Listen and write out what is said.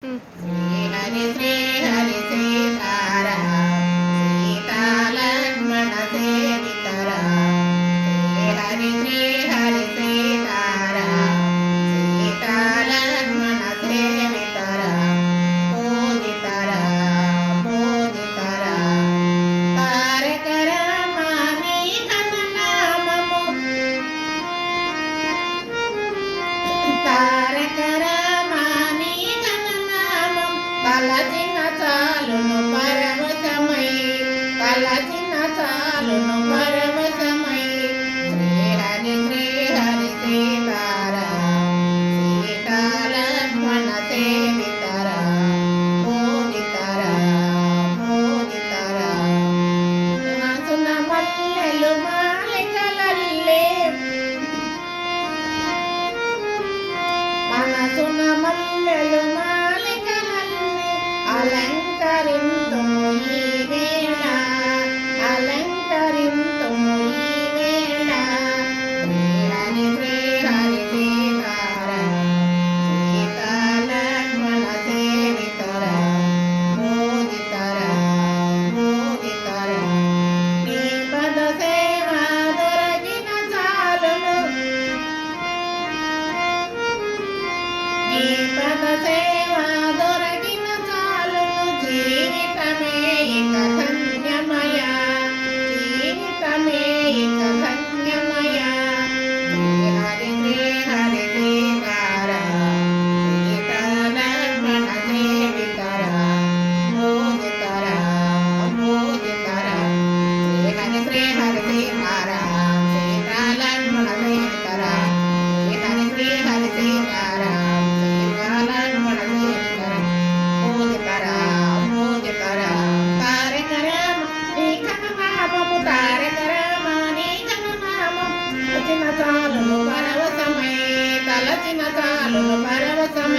హ్మ్. శ్రీ హరి సీతారాం సీతాలక్ష్మణ సేవితరాం శ్రీ హరి సీతారాం సీతాలక్ష్మణ సేవితరాం పూజితరాం పూజితరాం తారక రామాని ఘననామము తారక రామాని ఘననామం తలచిన చాలును పరవశమై తలచిన చాలును పరవశమై శ్రీ హరి సీతారాం సీతాలక్ష్మణ సేవితరాం పూజితరాం పూజితరాం మనసున మల్లెలు మాలికలల్లే మనసున మల్లెలు మాలికలల్లే అలంకరింతుము ఈ వేళ అలంకరింతుము ఈ వేళ శ్రీ హరి సీతారాం సీతాలక్ష్మణ సేవితరాం పూజితరాం పూజితరాం నీ పద సేవ దొరకిన చాలును నీ పద సేవ దొరకిన చాలును జీవితమే ఇక ధన్యమయ జీవితమే ఇక ధన్యమయ శ్రీ హరి సీతారాం సీతాలక్ష్మణ సేవితరాం పూజితరాం పూజితరాం శ్రీ హరి సీతారాం సీతాలక్ష్మణ సేవితరాం శ్రీ హరి సీతారాం సీతాలక్ష్మణ సేవితరాం పూజితరాం పూజితరాం తారక రామ నీ ఘననామము తారక రామ నీ ఘననామం తలచిన చాలును పరవశమై తలచిన చాలును పరవశమై